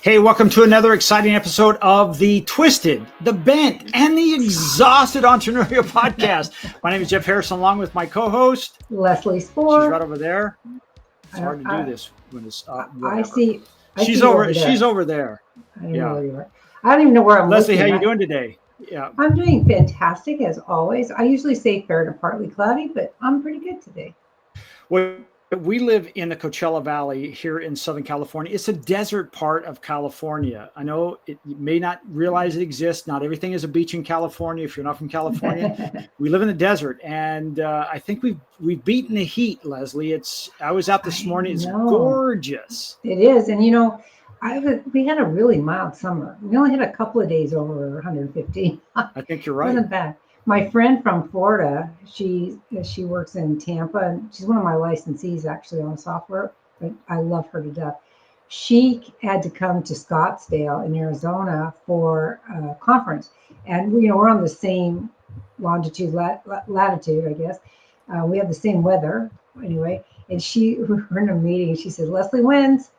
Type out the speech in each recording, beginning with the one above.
Hey, welcome to another exciting episode of the Twisted, the Bent, and the Exhausted Entrepreneurial Podcast. My name is Jeff Harrison, along with my co-host, Leslie She's Spoor. right over there. It's hard to do this when it's whatever. I see She's you over. there. She's over there. I don't know where you are. I don't even know where I'm Leslie, looking. how you doing today? Yeah, I'm doing fantastic as always. I usually say fair to partly cloudy, but I'm pretty good today. well, we live in the Coachella Valley here in Southern California. It's a desert part of California. I know you may not realize it exists. Not everything is a beach in California. If you're not from California, we live in the desert, and I think we've beaten the heat, Leslie. I was out this morning. It's gorgeous. It is, and we had a really mild summer. We only had a couple of days over 115. I think you're right. It wasn't bad. My friend from Florida, she works in Tampa, and she's one of my licensees actually on software, but I love her to death. She had to come to Scottsdale in Arizona for a conference, and we're on the same latitude, I guess. We have the same weather anyway, and we were in a meeting, and she said, Leslie wins.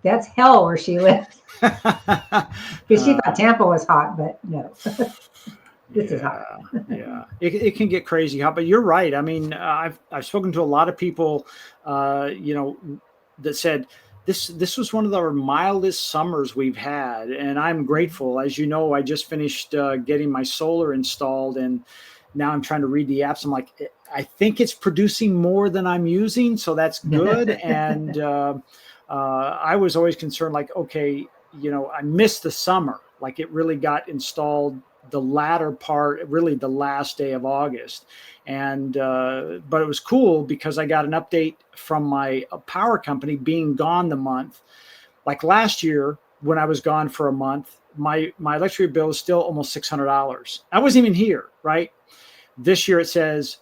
That's hell where she lives. Because she thought Tampa was hot, but no. This is hot. Yeah, it can get crazy hot, but you're right. I mean, I've spoken to a lot of people, that said this was one of the mildest summers we've had, and I'm grateful. As you know, I just finished getting my solar installed, and now I'm trying to read the apps. I'm like, I think it's producing more than I'm using, so that's good. And I was always concerned, like, okay, I missed the summer. Like, it really got installed the latter part, really the last day of August. And, but it was cool because I got an update from my power company being gone the month. Like last year, when I was gone for a month, my electric bill is still almost $600. I wasn't even here, right? This year it says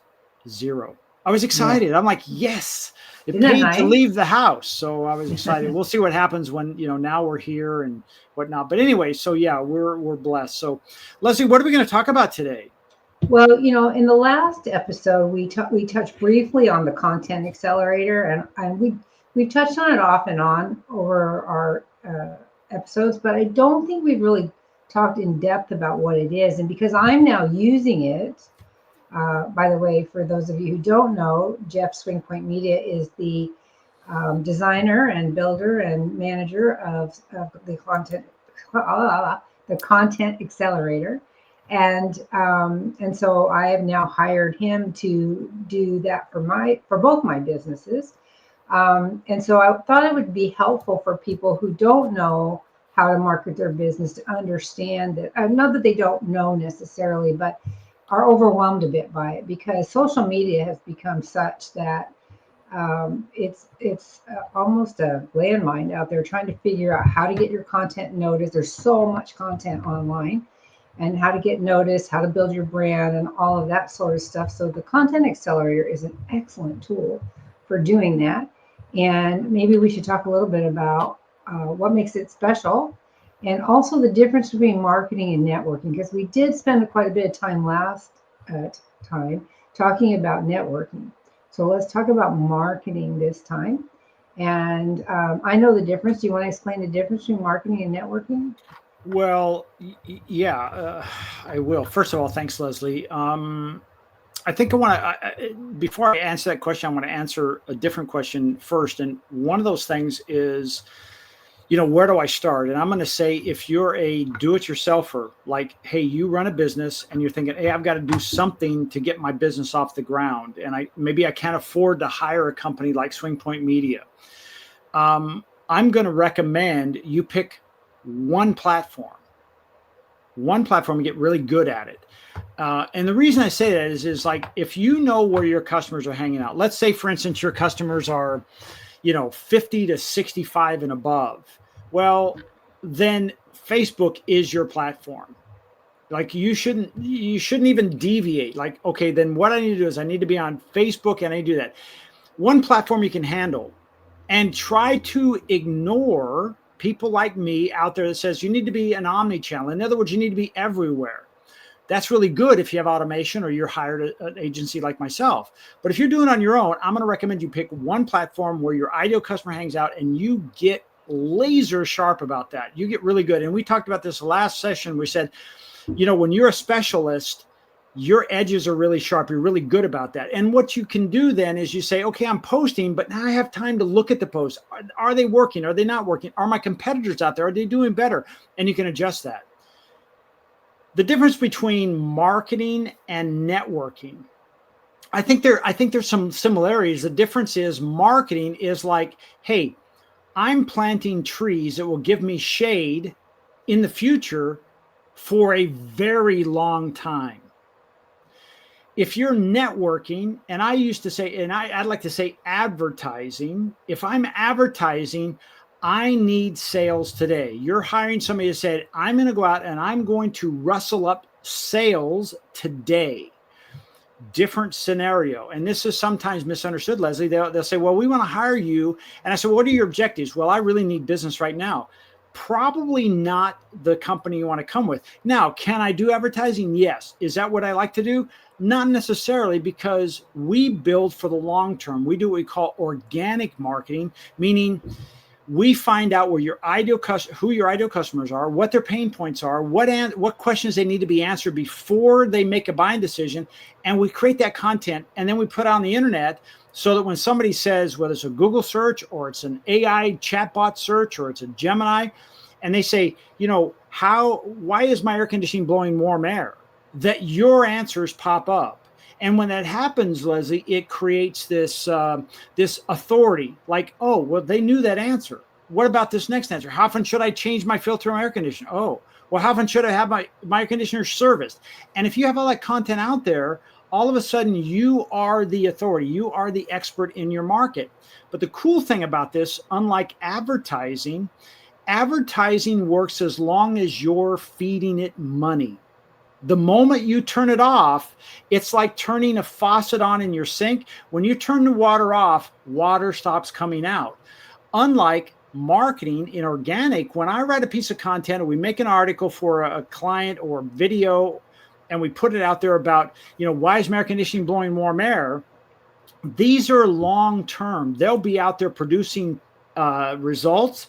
zero. I was excited. Yeah. I'm like, yes, it paid to leave the house. So I was excited. We'll see what happens when, now we're here and whatnot. But anyway, so yeah, we're blessed. So Leslie, what are we going to talk about today? Well, in the last episode, we touched briefly on the content accelerator, and we touched on it off and on over our episodes, but I don't think we've really talked in depth about what it is. And because I'm now using it, by the way, for those of you who don't know, Jeff Swing Point Media is the designer and builder and manager of the content accelerator, and so I have now hired him to do that for both my businesses, and so I thought it would be helpful for people who don't know how to market their business to understand that, not that they don't know necessarily, but are overwhelmed a bit by it, because social media has become such that it's almost a landmine out there trying to figure out how to get your content noticed. There's so much content online, and how to get noticed, how to build your brand, and all of that sort of stuff. So the content accelerator is an excellent tool for doing that. And maybe we should talk a little bit about what makes it special, and also the difference between marketing and networking, because we did spend quite a bit of time last time talking about networking. So let's talk about marketing this time. And I know the difference. Do you want to explain the difference between marketing and networking? Well, yeah, I will. First of all, thanks, Leslie. I think I want to, before I answer that question, I want to answer a different question first. And one of those things is, where do I start? And I'm going to say, if you're a do-it-yourselfer, like, hey, you run a business and you're thinking, hey, I've got to do something to get my business off the ground, and maybe I can't afford to hire a company like Swing Point Media. I'm going to recommend you pick one platform and get really good at it. And the reason I say that is like, if you know where your customers are hanging out, let's say, for instance, your customers are 50 to 65 and above. Well, then Facebook is your platform. Like, you shouldn't even deviate. Like, okay, then what I need to do is I need to be on Facebook, and I do that. One platform you can handle, and try to ignore people like me out there that says you need to be an omni-channel. In other words, you need to be everywhere. That's really good if you have automation or you're hired an agency like myself. But if you're doing it on your own, I'm going to recommend you pick one platform where your ideal customer hangs out, and you get laser sharp about that. You get really good. And we talked about this last session. We said, when you're a specialist, your edges are really sharp. You're really good about that. And what you can do then is you say, okay, I'm posting, but now I have time to look at the posts. Are they working? Are they not working? Are my competitors out there? Are they doing better? And you can adjust that. The difference between marketing and networking, I think there's some similarities. The difference is marketing is like, hey, I'm planting trees that will give me shade in the future for a very long time. If you're networking, and I used to say, and I'd like to say advertising, if I'm advertising, I need sales today. You're hiring somebody who said, I'm going to go out and I'm going to rustle up sales today. Different scenario. And this is sometimes misunderstood, Leslie. They'll say, well, we want to hire you. And I said, well, what are your objectives? Well, I really need business right now. Probably not the company you want to come with. Now, can I do advertising? Yes. Is that what I like to do? Not necessarily, because we build for the long term. We do what we call organic marketing, meaning we find out who your ideal customers are, what their pain points are, what questions they need to be answered before they make a buying decision. And we create that content, and then we put it on the internet so that when somebody says, whether it's a Google search or it's an AI chatbot search or it's a Gemini, and they say, why is my air conditioning blowing warm air? That your answers pop up. And when that happens, Leslie, it creates this authority. Like, oh, well, they knew that answer. What about this next answer? How often should I change my filter on my air conditioner? Oh, well, how often should I have my air conditioner serviced? And if you have all that content out there, all of a sudden you are the authority. You are the expert in your market. But the cool thing about this, unlike advertising works as long as you're feeding it money. The moment you turn it off, it's like turning a faucet on in your sink. When you turn the water off, water stops coming out. Unlike marketing in organic, when I write a piece of content or we make an article for a client or video and we put it out there about, why is air conditioning blowing warm air? These are long term. They'll be out there producing results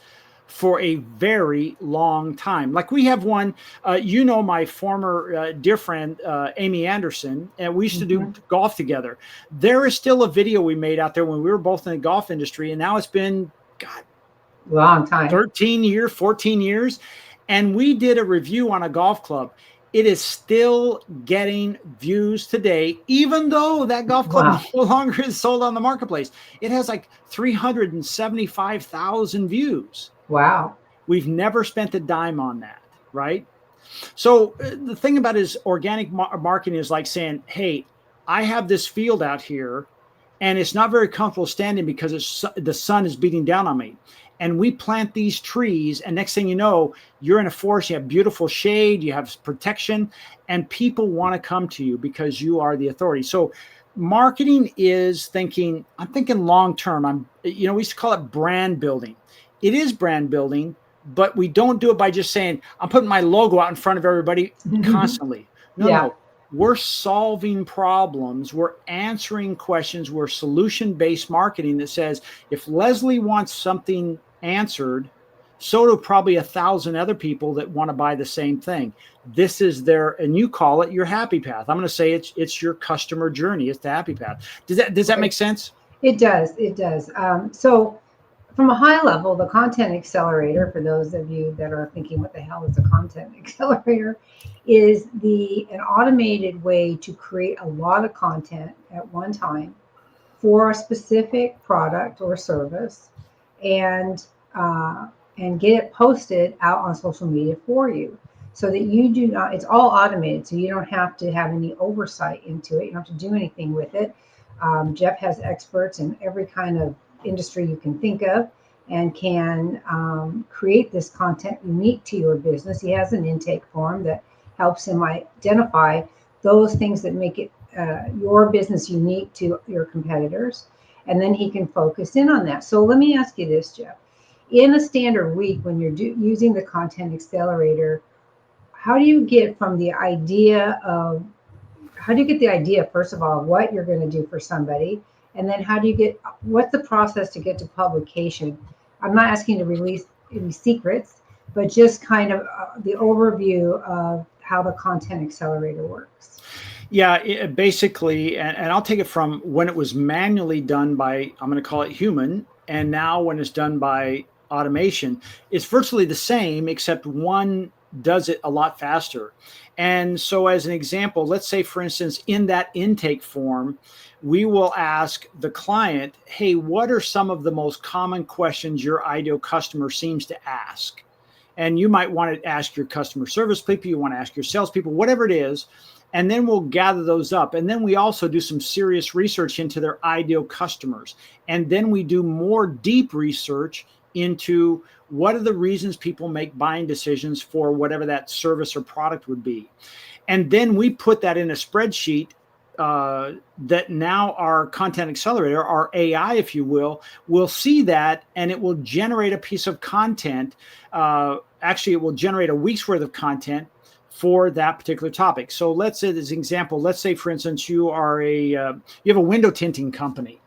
for a very long time. Like we have one, my former dear friend, Amy Anderson, and we used to do golf together. There is still a video we made out there when we were both in the golf industry. And now it's been, long time, 14 years. And we did a review on a golf club. It is still getting views today, even though that golf club no longer is sold on the marketplace. It has like 375,000 views. Wow. We've never spent a dime on that, right? So the thing about it is organic marketing is like saying, hey, I have this field out here and it's not very comfortable standing because the sun is beating down on me. And we plant these trees, and next thing you know, you're in a forest, you have beautiful shade, you have protection, and people want to come to you because you are the authority. So marketing is I'm thinking long term. we used to call it brand building. It is brand building, but we don't do it by just saying, I'm putting my logo out in front of everybody constantly. No. We're solving problems. We're answering questions. We're solution-based marketing that says, if Leslie wants something answered, so do probably 1,000 other people that want to buy the same thing. This is and you call it your happy path. I'm going to say it's your customer journey. It's the happy path. Does that make sense? It does. So from a high level, the content accelerator, for those of you that are thinking, what the hell is a content accelerator, is an automated way to create a lot of content at one time for a specific product or service and get it posted out on social media for you, so that you do not, it's all automated, so you don't have to have any oversight into it. You don't have to do anything with it. Jeff has experts in every kind of industry you can think of and can create this content unique to your business. He has an intake form that helps him identify those things that make it your business unique to your competitors, and then he can focus in on that. So let me ask you this, Jeff. In a standard week, when you're using the content accelerator, how do you get the idea, first of all, what you're going to do for somebody? And then what's the process to get to publication? I'm not asking you to release any secrets, but just kind of the overview of how the content accelerator works. Yeah, basically, and I'll take it from when it was manually done by, I'm going to call it human, and now when it's done by automation, it's virtually the same, except one does it a lot faster. And so, as an example, let's say, for instance, in that intake form, we will ask the client, hey, what are some of the most common questions your ideal customer seems to ask? And you might want to ask your customer service people, you want to ask your salespeople, whatever it is. And then we'll gather those up. And then we also do some serious research into their ideal customers. And then we do more deep research into what are the reasons people make buying decisions for whatever that service or product would be. And then we put that in a spreadsheet that now our content accelerator, our AI, if you will see that, and it will generate a piece of content. Actually, it will generate a week's worth of content for that particular topic. So let's say, as an example, let's say, for instance, you are you have a window tinting company,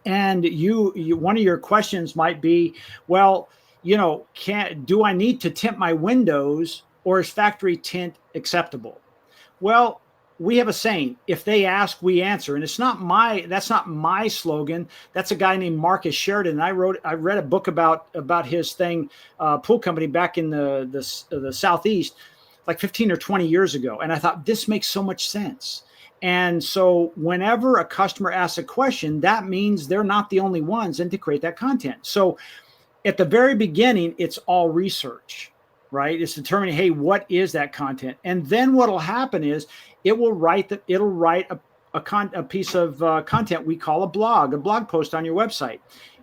and you one of your questions might be, well, do I need to tint my windows, or is factory tint acceptable? Well, we have a saying: if they ask, we answer. And that's not my slogan. That's a guy named Marcus Sheridan. I read a book about his thing, pool company, back in the Southeast, like 15 or 20 years ago. And I thought, this makes so much sense. And so whenever a customer asks a question, that means they're not the only ones in to create that content. So at the very beginning, it's all research, right? It's determining, hey, what is that content? And then what'll happen is it'll write a piece of content we call a blog post on your website.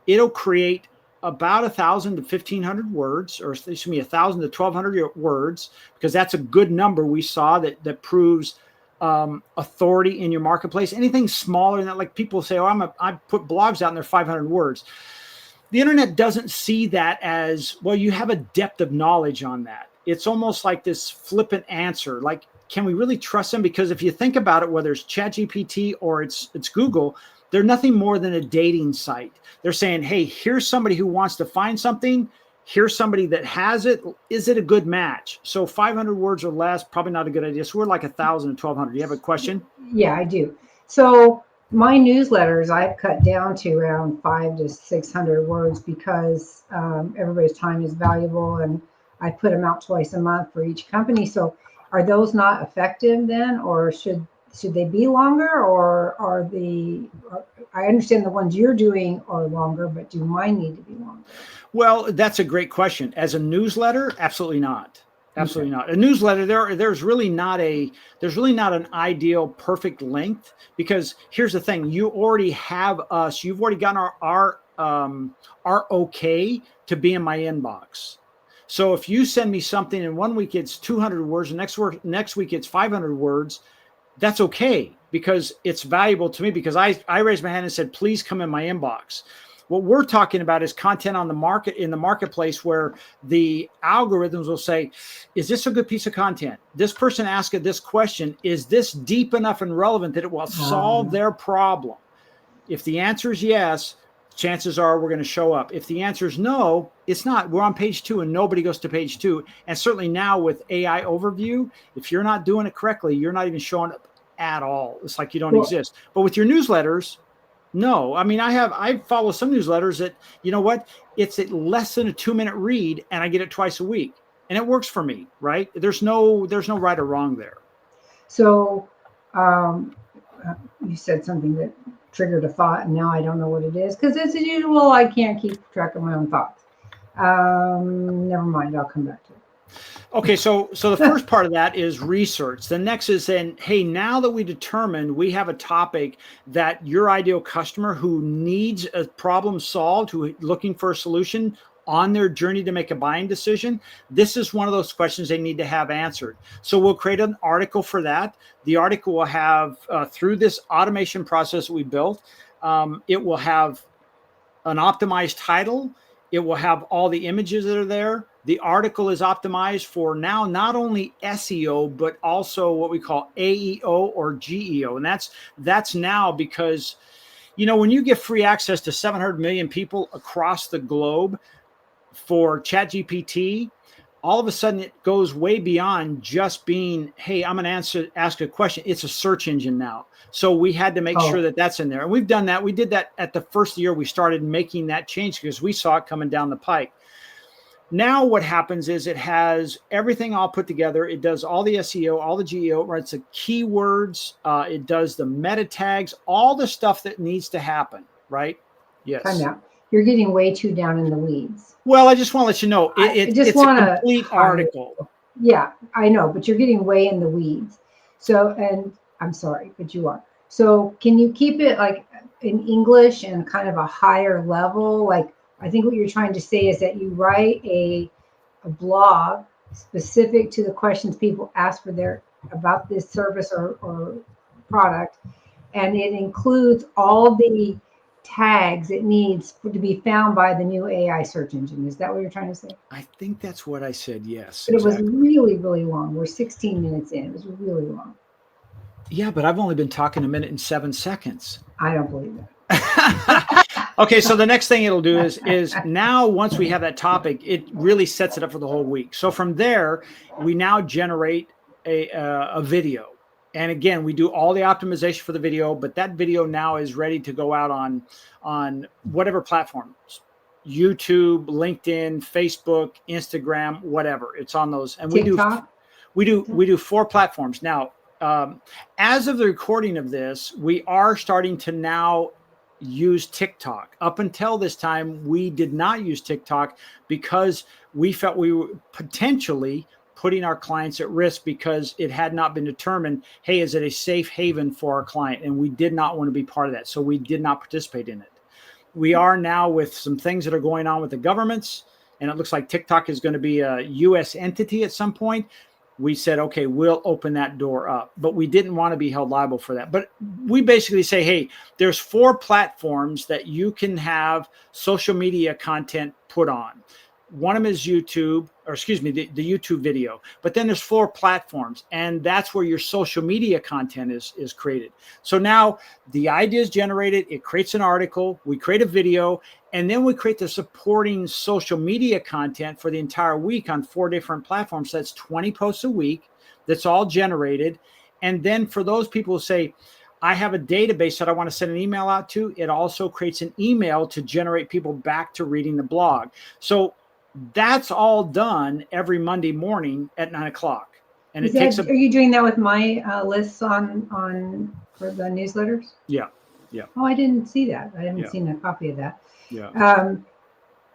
It'll create about 1,000 to 1,500 words, or excuse me, 1,000 to 1,200 words, because that's a good number we saw that proves authority in your marketplace. Anything smaller than that, like people say, oh, I put blogs out and they're 500 words. The internet doesn't see that as, well, you have a depth of knowledge on that. It's almost like this flippant answer. Like, can we really trust them? Because if you think about it, whether it's ChatGPT or it's Google, they're nothing more than a dating site. They're saying, hey, here's somebody who wants to find something. Here's somebody that has it. Is it a good match? So 500 words or less, probably not a good idea. So we're like 1,000 to 1,200. You have a question? Yeah, I do. So my newsletters, I've cut down to around 500 to 600 words because everybody's time is valuable, and I put them out twice a month for each company. So are those not effective then, or should they be longer, or I understand the ones you're doing are longer, but do mine need to be longer? Well, that's a great question. As a newsletter, absolutely not. Absolutely not. A newsletter, there's really not an ideal perfect length, because here's the thing: you already have us. You've already gotten our okay to be in my inbox. So if you send me something and 1 week it's 200 words, and next week it's 500 words, that's okay, because it's valuable to me, because I raised my hand and said, please come in my inbox. What we're talking about is content on the market, in the marketplace, where the algorithms will say, is this a good piece of content? This person asked this question. Is this deep enough and relevant that it will solve their problem? If the answer is yes, chances are we're going to show up. If the answer is no, it's not. We're on page 2 and nobody goes to page 2. And certainly now with AI overview, if you're not doing it correctly, you're not even showing up at all. It's like you don't exist. But with your newsletters, no. I mean, I follow some newsletters that, you know what, it's at less than a 2-minute read, and I get it twice a week, and it works for me, right? There's no right or wrong there. So you said something that triggered a thought, and now I don't know what it is, because as usual, I can't keep track of my own thoughts. Never mind, I'll come back to it. Okay, so the first part of that is research. The next is then, hey, now that we determined we have a topic that your ideal customer who needs a problem solved, who looking for a solution on their journey to make a buying decision, this is one of those questions they need to have answered. So we'll create an article for that. The article will have, through this automation process that we built, it will have an optimized title. It will have all the images that are there. The article is optimized for now not only SEO, but also what we call AEO or GEO. And that's now because, when you give free access to 700 million people across the globe for ChatGPT, all of a sudden it goes way beyond just being, hey, I'm going to ask a question. It's a search engine now. So we had to make sure that that's in there. And we've done that. We did that at the first year we started making that change because we saw it coming down the pike. Now what happens is it has everything all put together. It does all the SEO, all the GEO, it writes the keywords. It does the meta tags, all the stuff that needs to happen, right? Yes. Time out. You're getting way too down in the weeds. Well, I just want to let you know, it's a complete article. Yeah, I know, but you're getting way in the weeds. So, and I'm sorry, but you are. So can you keep it like in English and kind of a higher level? Like, I think what you're trying to say is that you write a blog specific to the questions people ask about this service or product, and it includes all the tags it needs to be found by the new AI search engine. Is that what you're trying to say? I think that's what I said. Yes. But exactly. It was really, really long. We're 16 minutes in. It was really long. Yeah, but I've only been talking a minute and 7 seconds. I don't believe that. Okay, so the next thing it'll do is now once we have that topic, it really sets it up for the whole week. So from there, we now generate a video. And again, we do all the optimization for the video, but that video now is ready to go out on whatever platforms, YouTube, LinkedIn, Facebook, Instagram, whatever. It's on those. And TikTok? we do 4 platforms. Now, as of the recording of this, we are starting to now use TikTok. Up until this time, we did not use TikTok because we felt we were potentially putting our clients at risk because it had not been determined, hey, is it a safe haven for our client? And we did not want to be part of that. So we did not participate in it. We are now with some things that are going on with the governments, and it looks like TikTok is going to be a U.S. entity at some point. We said, okay, we'll open that door up, but we didn't want to be held liable for that. But we basically say, hey, there's 4 platforms that you can have social media content put on. One of them is YouTube, or excuse me, the YouTube video. But then there's 4 platforms, and that's where your social media content is created. So now the idea is generated. It creates an article. We create a video, and then we create the supporting social media content for the entire week on 4 different platforms. So that's 20 posts a week. That's all generated. And then for those people who say, I have a database that I want to send an email out to, it also creates an email to generate people back to reading the blog. So that's all done every Monday morning at 9 o'clock. And are you doing that with my lists on for the newsletters? Yeah. Oh, I didn't see that. I haven't seen a copy of that. Yeah.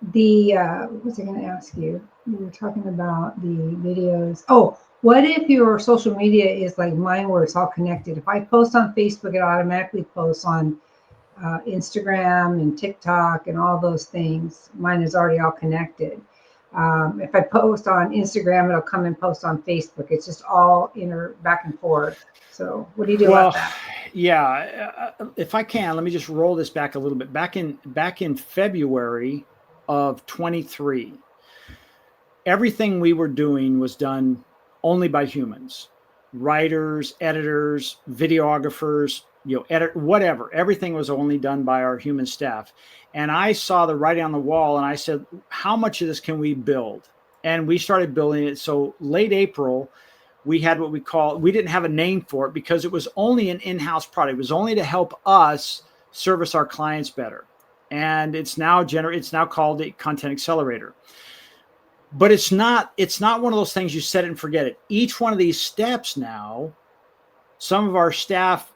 What was I going to ask you? You were talking about the videos. Oh, what if your social media is like mine, where it's all connected? If I post on Facebook, it automatically posts on Instagram and TikTok and all those things. Mine is already all connected. If I post on Instagram, it'll come and post on Facebook. It's just all back and forth. So what do you do about that? Yeah, if I can, let me just roll this back a little bit. Back in February of 23, everything we were doing was done only by humans, writers, editors, videographers, whatever. Everything was only done by our human staff. And I saw the writing on the wall, and I said, how much of this can we build? And we started building it. So late April, we had what we didn't have a name for it because it was only an in-house product. It was only to help us service our clients better. And it's now called the Content Accelerator. But it's not one of those things you set it and forget it. Each one of these steps now, some of our staff,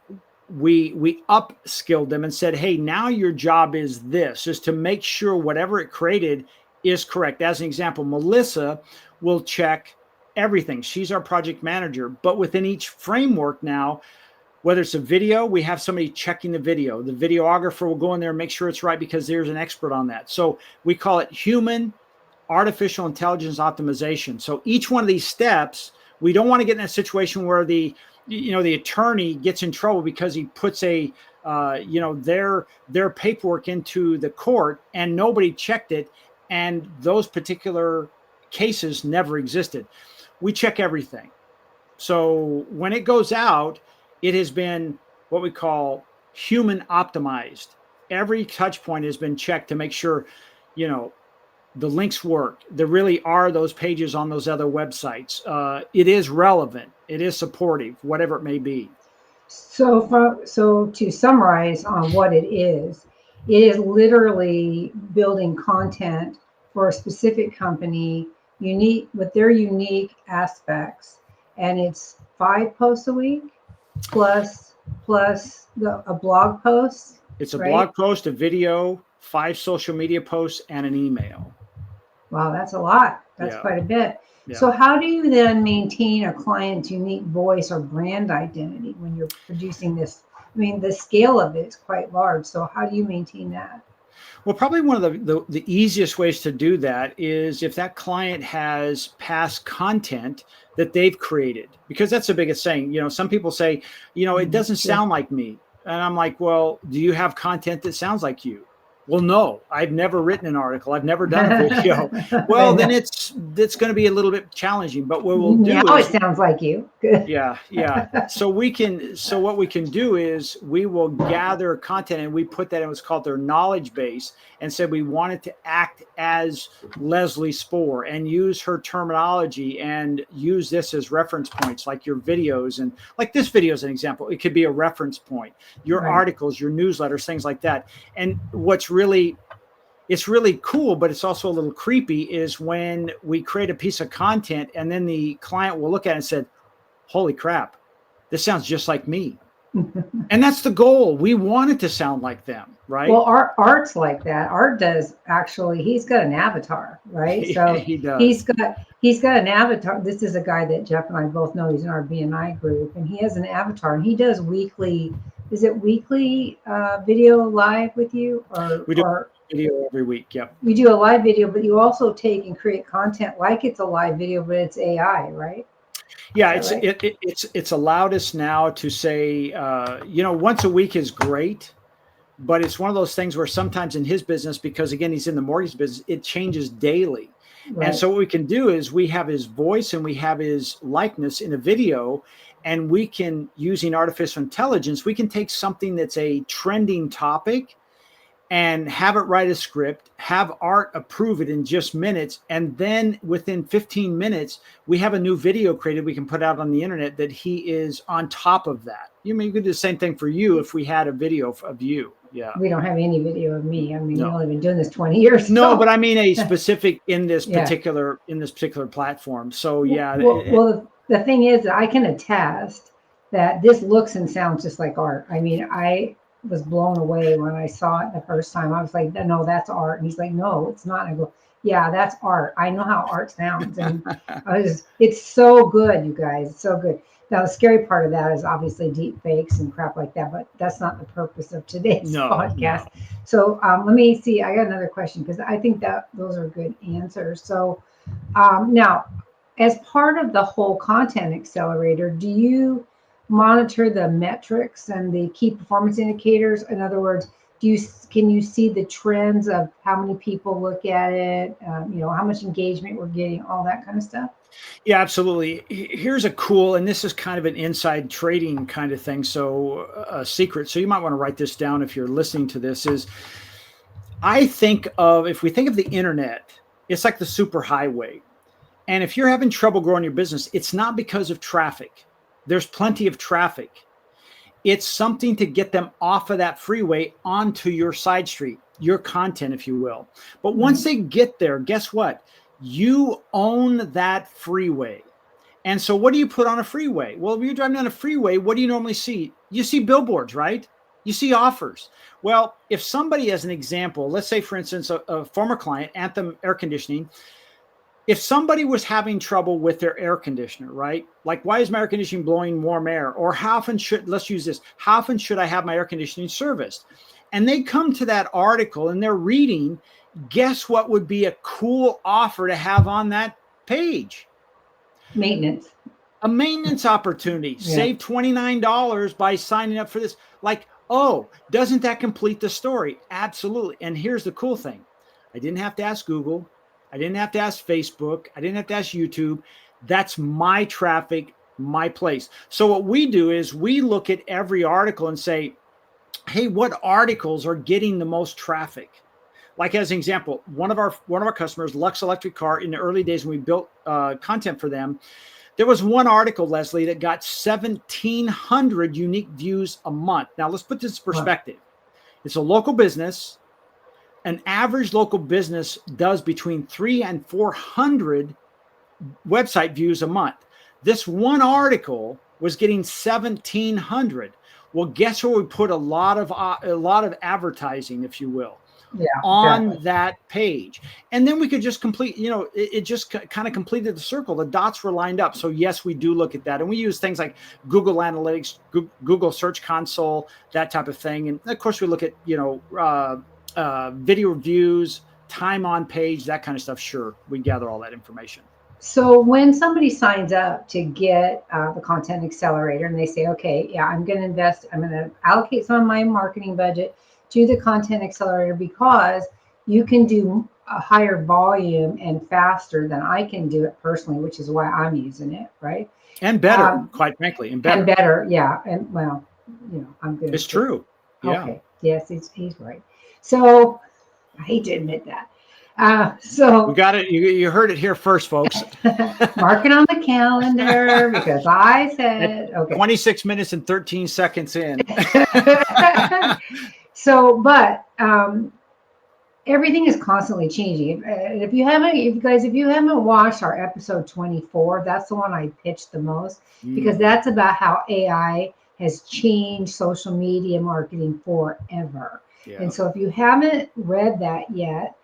we upskilled them and said, hey, now your job is to make sure whatever it created is correct. As an example, Melissa will check everything. She's our project manager. But within each framework now, whether it's a video, we have somebody checking the video. The videographer will go in there and make sure it's right because there's an expert on that. So we call it human artificial intelligence optimization. So each one of these steps, we don't want to get in a situation where the attorney gets in trouble because he puts their paperwork into the court and nobody checked it, and those particular cases never existed. We check everything. So when it goes out, it has been what we call human optimized. Every touch point has been checked to make sure, you know, the links work. There really are those pages on those other websites. It is relevant. It is supportive, whatever it may be. So to summarize on what it is literally building content for a specific company, unique with their unique aspects, and it's 5 posts a week plus a blog post, It's a right? blog post, a video, 5 social media posts, and an email. Wow, that's a lot. That's Yeah. quite a bit. Yeah. So how do you then maintain a client's unique voice or brand identity when you're producing this? I mean, the scale of it is quite large. So how do you maintain that? Well, probably one of the easiest ways to do that is if that client has past content that they've created, because that's the biggest thing. You know, some people say, you know, it doesn't Sure. sound like me. And I'm like, well, do you have content that sounds like you? Well, no, I've never written an article. I've never done a video. Well, then it's going to be a little bit challenging. But what we'll do Now is, it sounds like you. Good. yeah. So what we can do is we will gather content and we put that in what's called their knowledge base and said we wanted to act as Leslie Spohr and use her terminology and use this as reference points, like your videos. And like this video is an example. It could be a reference point, your Right. articles, your newsletters, things like that. And it's really cool, but it's also a little creepy is when we create a piece of content and then the client will look at it and said, holy crap, this sounds just like me. And that's the goal. We want it to sound like them, right? Well, art's like that. Art does actually. He's got an avatar, right? So He does. he's got an avatar. This is a guy that Jeff and I both know. He's in our BNI group, and he has an avatar, and he does weekly. Is it weekly video live with you, We do or video every week. Yep. we do a live video, but you also take and create content like it's a live video, but it's AI, right? Yeah, Is that right? it's allowed us now to say, you know, once a week is great, but it's one of those things where sometimes in his business, because again, he's in the mortgage business, it changes daily. Right. And so what we can do is we have his voice and we have his likeness in a video, and we can, using artificial intelligence, we can take something that's a trending topic and have it write a script, have Art approve it in just minutes. And then within 15 minutes, we have a new video created we can put out on the internet that he is on top of that. You mean, you could do the same thing for you if we had a video of you. Yeah. We don't have any video of me. I mean, No. we've only been doing this 20 years. No, so. but I mean a specific in this Yeah. particular platform. So yeah. Well, the thing is that I can attest that this looks and sounds just like Art. I mean, I was blown away when I saw it the first time. I was like, no, that's Art. And he's like, no, it's not. And I go, yeah, that's Art. I know how Art sounds. And it's so good, you guys. It's so good. Now, the scary part of that is obviously deep fakes and crap like that, but that's not the purpose of today's podcast. No. So let me see. I got another question because I think that those are good answers. So now, as part of the whole content accelerator, do you monitor the metrics and the key performance indicators? In other words, can you see the trends of how many people look at it, you know, how much engagement we're getting, all that kind of stuff? Yeah, absolutely. Here's a cool, and this is kind of an inside trading kind of thing. So a secret. So you might want to write this down if you're listening to this is if we think of the internet, it's like the superhighway. And if you're having trouble growing your business, it's not because of traffic. There's plenty of traffic. It's something to get them off of that freeway onto your side street, your content, if you will. But once they get there, guess what? You own that freeway. And so what do you put on a freeway? Well, if you're driving down a freeway, what do you normally see? You see billboards, right? You see offers. Well, if somebody, as an example, let's say, for instance, a former client, Anthem Air Conditioning, if somebody was having trouble with their air conditioner, right? Like, why is my air conditioning blowing warm air? Or how often let's use this, how often should I have my air conditioning serviced? And they come to that article and they're reading, guess what would be a cool offer to have on that page? Maintenance. A maintenance opportunity. Yeah. Save $29 by signing up for this. Like, oh, doesn't that complete the story? Absolutely. And here's the cool thing. I didn't have to ask Google. I didn't have to ask Facebook. I didn't have to ask YouTube. That's my traffic, my place. So what we do is we look at every article and say, hey, what articles are getting the most traffic? Like as an example, one of our customers, Lux Electric Car, in the early days when we built content for them, there was one article, Leslie, that got 1,700 unique views a month. Now let's put this in Wow. perspective. It's a local business. An average local business does between 300 and 400 website views a month. This one article was getting 1,700. Well, guess where we put a lot of advertising, if you will, Yeah, on exactly. that page. And then we could just complete, it just kind of completed the circle. The dots were lined up. So yes, we do look at that. And we use things like Google Analytics, Google Search Console, that type of thing. And of course we look at, video reviews, time on page, that kind of stuff. Sure. We gather all that information. So when somebody signs up to get the content accelerator and they say, okay, yeah, I'm going to invest, I'm going to allocate some of my marketing budget to the content accelerator because you can do a higher volume and faster than I can do it personally, which is why I'm using it, right? And better, Um, quite frankly, and and better. better, yeah. And well, I'm going It's to take, true. Yeah. okay, yes, he's right. So I hate to admit that. We So got it. You heard it here first, folks. mark it on the calendar because I At said, okay. 26 minutes and 13 seconds in. So, but everything is constantly changing. If you haven't, if you haven't watched our episode 24, that's the one I pitched the most because Mm, that's about how AI has changed social media marketing forever. yeah. And so, if you haven't read that yet,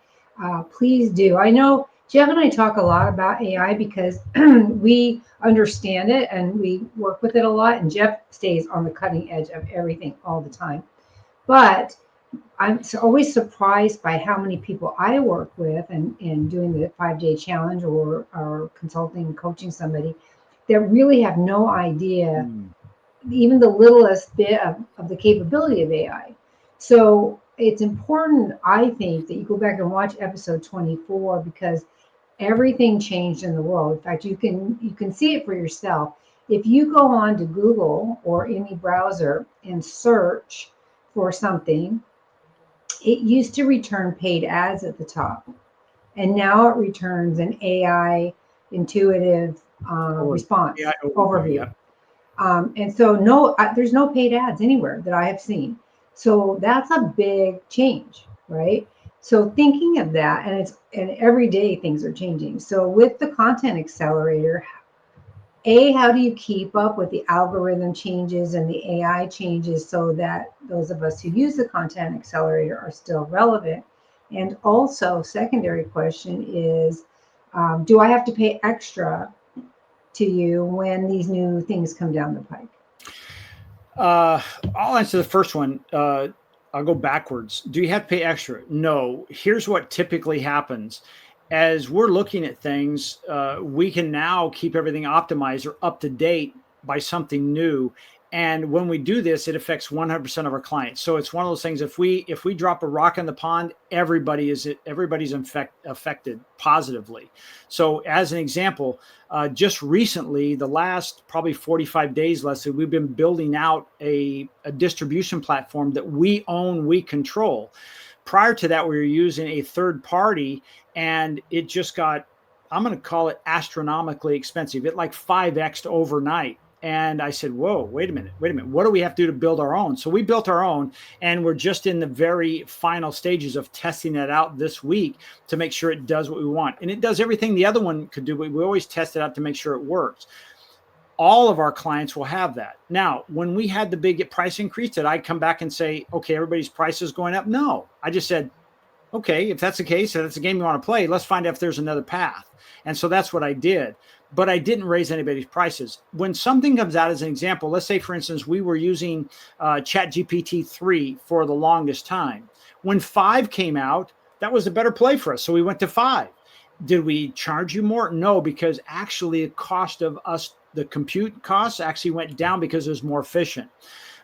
please do. I know Jeff and I talk a lot about AI because we understand it and we work with it a lot. And Jeff stays on the cutting edge of everything all the time. But I'm always surprised by how many people I work with and doing the 5 day challenge or consulting and coaching somebody that really have no idea Mm. even the littlest bit of the capability of AI. So it's important, I think, that you go back and watch episode 24 because everything changed in the world. In fact, you can see it for yourself. If you go on to Google or any browser and search for something, it used to return paid ads at the top, and now it returns an AI intuitive Yeah, response overview. overview. Yep. And so no, there's no paid ads anywhere that I have seen. So that's a big change, right? So thinking of that, and every day things are changing. So with the content accelerator, how do you keep up with the algorithm changes and the AI changes so that those of us who use the content accelerator are still relevant? And also, secondary question is, do I have to pay extra to you when these new things come down the pike? Uh, I'll answer the first one. I'll go backwards. Do you have to pay extra? No. Here's what typically happens. As we're looking at things, we can now keep everything optimized or up to date by something new. And when we do this, it affects 100% of our clients. So it's one of those things. If we drop a rock in the pond, everybody's affected positively. So as an example, just recently, the last probably 45 days, Leslie, we've been building out a distribution platform that we own, we control. Prior to that, we were using a third party, and it just got, I'm going to call it astronomically expensive. It like 5x overnight. And I said, whoa, wait a minute. What do we have to do to build our own? So we built our own, and we're just in the very final stages of testing that out this week to make sure it does what we want. And it does everything the other one could do, but we always test it out to make sure it works. All of our clients will have that. Now, when we had the big price increase, did I come back and say, okay, everybody's price is going up? No, I just said, okay, if that's the case, if that's a game you want to play, let's find out if there's another path. And so that's what I did. But I didn't raise anybody's prices. When something comes out, as an example, let's say, for instance, we were using ChatGPT 3 for the longest time. When 5 came out, that was a better play for us. So we went to 5. Did we charge you more? No, because actually the cost of us, the compute costs actually went down because it was more efficient.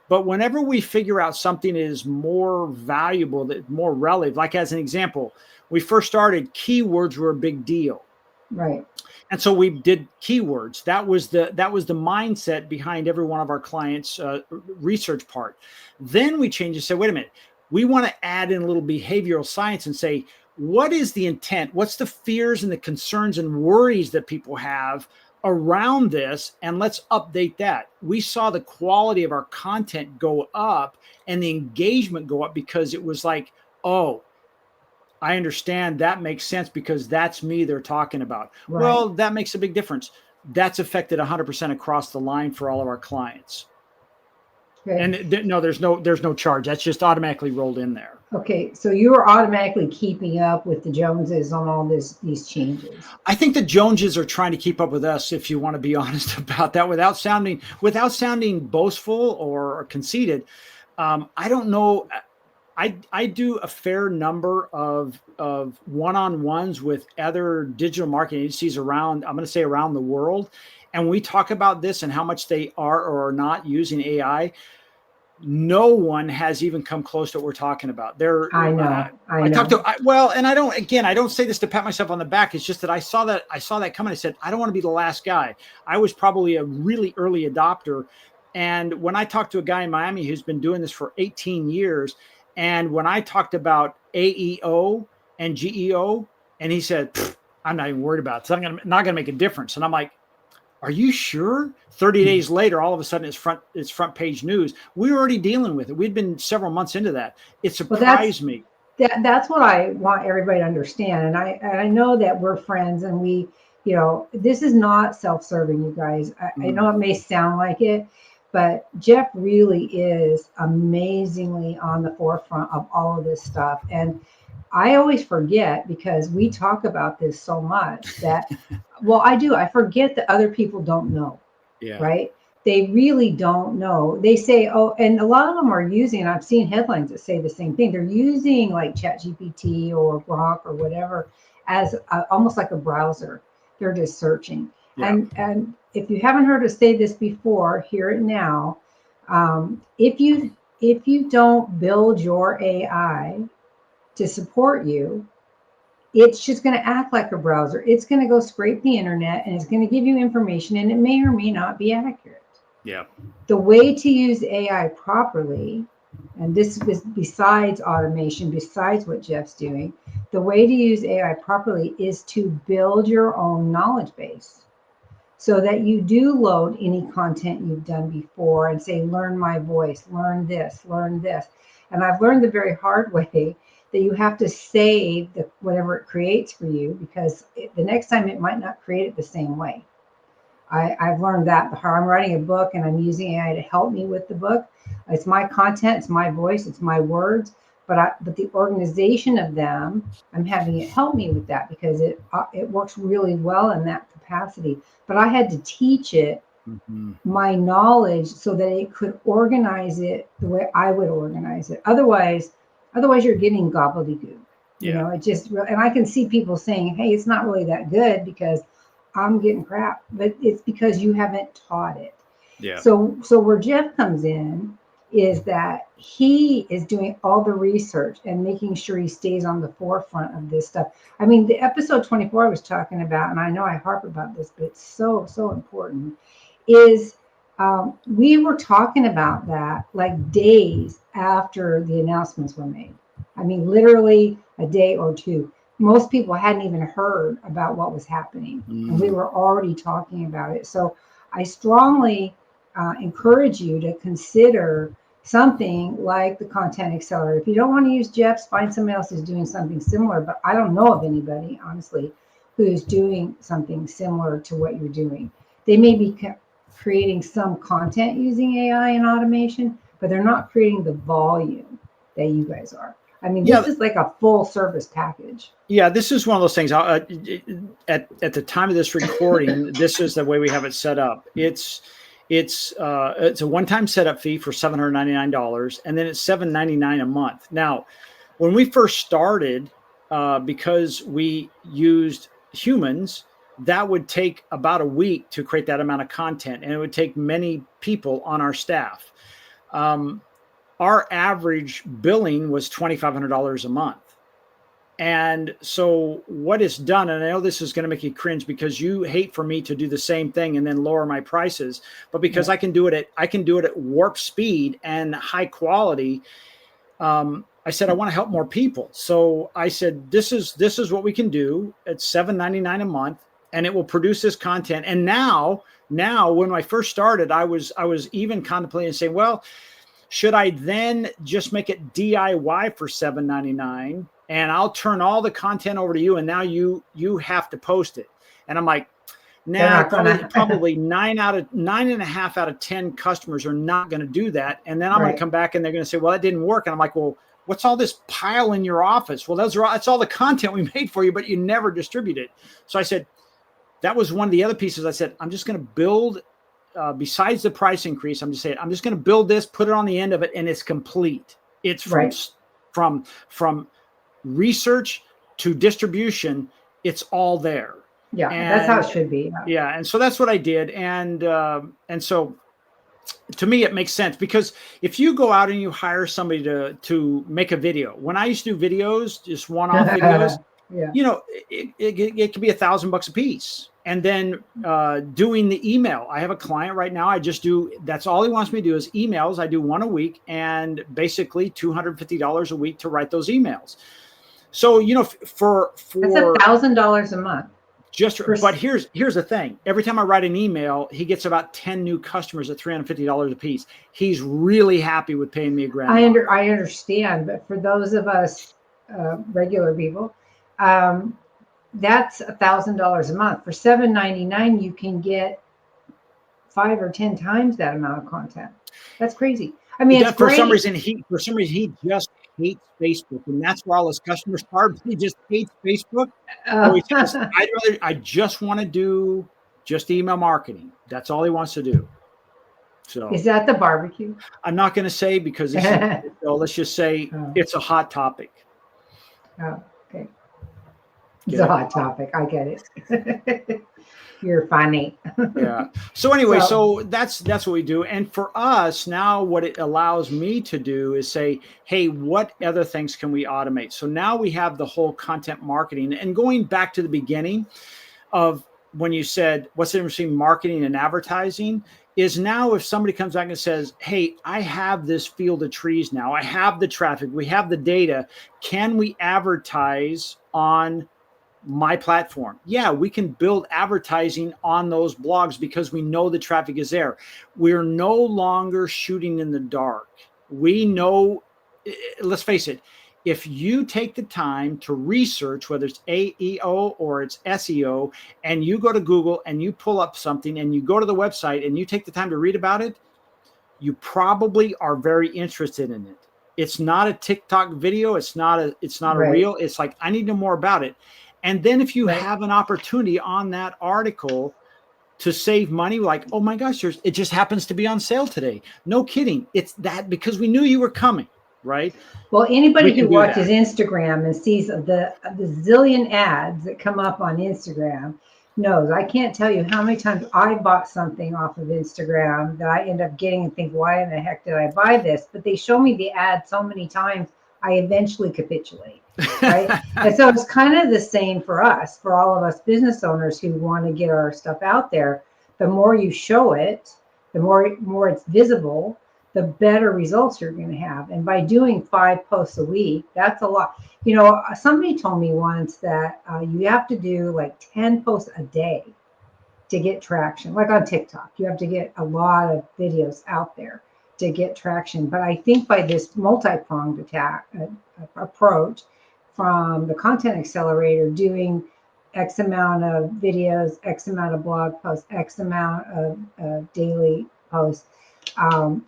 But whenever we figure out something is more valuable, that more relevant, like as an example, we first started, keywords were a big deal. Right. And so we did keywords. That was the mindset behind every one of our clients' research part. Then we changed and said, wait a minute, we want to add in a little behavioral science and say, what is the intent? What's the fears and the concerns and worries that people have around this? And let's update that. We saw the quality of our content go up and the engagement go up because it was like, oh, I understand, that makes sense because that's me they're talking about. Right. Well, that makes a big difference. That's affected 100% across the line for all of our clients. Okay. And no, there's no charge. That's just automatically rolled in there. Okay, so you are automatically keeping up with the Joneses on all these changes. I think the Joneses are trying to keep up with us, if you want to be honest about that, without sounding boastful or conceited. I don't know. I do a fair number of one-on-ones with other digital marketing agencies around, I'm going to say around the world. And we talk about this and how much they are or are not using AI. No one has even come close to what we're talking about. I know. I talked to, and I don't say this to pat myself on the back. It's just that I saw that coming. I said, I don't want to be the last guy. I was probably a really early adopter. And when I talked to a guy in Miami who's been doing this for 18 years, and when I talked about AEO and GEO, and he said, I'm not even worried about it. So not going to make a difference. And I'm like, are you sure? 30 days later, all of a sudden it's front page news. We were already dealing with it. We'd been several months into that. It surprised me. That's what I want everybody to understand. And I know that we're friends and we, this is not self-serving, you guys. I know it may sound like it, but Jeff really is amazingly on the forefront of all of this stuff. And I always forget because we talk about this so much that, well, I forget that other people don't know, right? They really don't know. They say, oh, and a lot of them are using, and I've seen headlines that say the same thing. They're using like ChatGPT or Grok or whatever as almost like a browser. They're just searching. Yeah. And if you haven't heard us say this before, hear it now. If you don't build your AI to support you, it's just going to act like a browser. It's going to go scrape the internet and it's going to give you information, and it may or may not be accurate. Yeah. The way to use AI properly, and this is besides automation, besides what Jeff's doing, the way to use AI properly is to build your own knowledge base so that you do load any content you've done before and say, learn my voice, learn this, learn this. And I've learned the very hard way that you have to save whatever it creates for you, because the next time it might not create it the same way. I've learned that the hard. I'm writing a book and I'm using AI to help me with the book. It's my content, it's my voice, it's my words, but the organization of them, I'm having it help me with that because it works really well in that capacity. But I had to teach it my knowledge so that it could organize it the way I would organize it. Otherwise you're getting gobbledygook. You know, it just, and I can see people saying, hey, it's not really that good because I'm getting crap, but it's because you haven't taught it. Yeah. So where Jeff comes in is that he is doing all the research and making sure he stays on the forefront of this stuff. I mean, the episode 24 I was talking about, and I know I harp about this, but it's so important, is we were talking about that like days after the announcements were made. I mean, literally a day or two. Most people hadn't even heard about what was happening, and we were already talking about it. So I strongly encourage you to consider something like the Content Accelerator. If you don't want to use Jeff's, find somebody else who's doing something similar. But I don't know of anybody, honestly, who's doing something similar to what you're doing. They may be creating some content using AI and automation, but they're not creating the volume that you guys are. I mean, this is like a full service package. Yeah, this is one of those things. At the time of this recording, this is the way we have it set up. It's a one-time setup fee for $799, and then it's $799 a month. Now, when we first started, because we used humans, that would take about a week to create that amount of content, and it would take many people on our staff. Our average billing was $2,500 a month. And so what it's done, and I know this is going to make you cringe because you hate for me to do the same thing and then lower my prices, but because Yeah. I can do it at warp speed and high quality. I said I want to help more people. So I said this is what we can do. It's $7.99 a month, and it will produce this content. And now when I first started, I was even contemplating saying, well, should I then just make it DIY for $7.99 and I'll turn all the content over to you, and now you have to post it? And I'm like, They're nah, not gonna. probably 9.5 out of 10 customers are not going to do that. And then I'm going to Right. come back and they're going to say, well, that didn't work. And I'm like, well, what's all this pile in your office? Well, that's all the content we made for you, but you never distribute it. So I said, that was one of the other pieces. I said, I'm just going to build, besides the price increase, I'm just saying, I'm just going to build this, put it on the end of it, and it's complete. It's from research to distribution. It's all there. Yeah, And that's how it should be. yeah, and so that's what I did, and so to me it makes sense, because if you go out and you hire somebody to make a video, when I used to do videos, just one-off videos, Yeah. you know, it could be $1,000 a piece. And then doing the email, I have a client right now. That's all he wants me to do is emails. I do one a week, and basically $250 a week to write those emails. So, you know, for That's $1,000 a month. But here's the thing. Every time I write an email, he gets about 10 new customers at $350 a piece. He's really happy with paying me $1,000. I understand, but for those of us regular people, that's $1,000 a month. For $7.99, you can get 5 or 10 times that amount of content. That's crazy. I mean, it's For great. some reason, he just hates Facebook, and that's where all his customers are. He just hates Facebook. So he says, I just want to do just email marketing. That's all he wants to do. So is that the barbecue? I'm not going to say, because this is, so let's just say it's a hot topic. Oh, okay. It's a hot topic. I get it. You're funny. Yeah. So anyway, so that's what we do. And for us now, what it allows me to do is say, hey, what other things can we automate? So now we have the whole content marketing. And going back to the beginning of when you said, what's the difference between marketing and advertising, is now if somebody comes back and says, hey, I have this field of trees now, I have the traffic, we have the data, can we advertise on my platform? Yeah, we can build advertising on those blogs because we know the traffic is there. We're no longer shooting in the dark. We know, let's face it, if you take the time to research, whether it's AEO or it's SEO, and you go to Google and you pull up something and you go to the website and you take the time to read about it, you probably are very interested in it. It's not a TikTok video. It's not a reel. It's like, I need to know more about it. And then if you have an opportunity on that article to save money, like, oh my gosh, it just happens to be on sale today. No kidding. It's that because we knew you were coming, right? Well, anybody who watches Instagram and sees the zillion ads that come up on Instagram knows. I can't tell you how many times I bought something off of Instagram that I end up getting and think, why in the heck did I buy this? But they show me the ad so many times, I eventually capitulate. Right. And so it's kind of the same for us, for all of us business owners who want to get our stuff out there. The more you show it, the more it's visible, the better results you're going to have. And by doing 5 posts a week, that's a lot. You know, somebody told me once that you have to do like 10 posts a day to get traction. Like on TikTok, you have to get a lot of videos out there to get traction. But I think by this multi-pronged approach from the Content Accelerator, doing X amount of videos, X amount of blog posts, X amount of daily posts,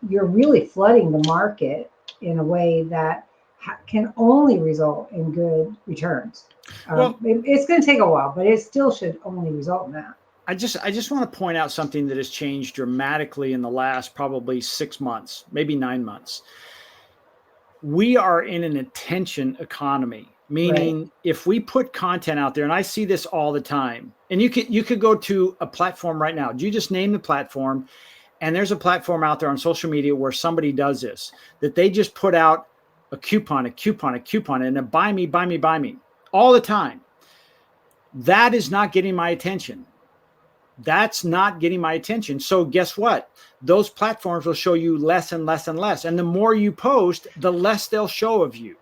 you're really flooding the market in a way that can only result in good returns. It's going to take a while, but it still should only result in that. I just want to point out something that has changed dramatically in the last probably 6 months, maybe 9 months. We are in an attention economy, meaning if we put content out there, and I see this all the time, and you could go to a platform right now. You just name the platform, and there's a platform out there on social media where somebody does this, that they just put out a coupon, and a buy me, buy me, buy me. all the time. That is not getting my attention. That's not getting my attention. So guess what? Those platforms will show you less and less and less. And the more you post, the less they'll show of you,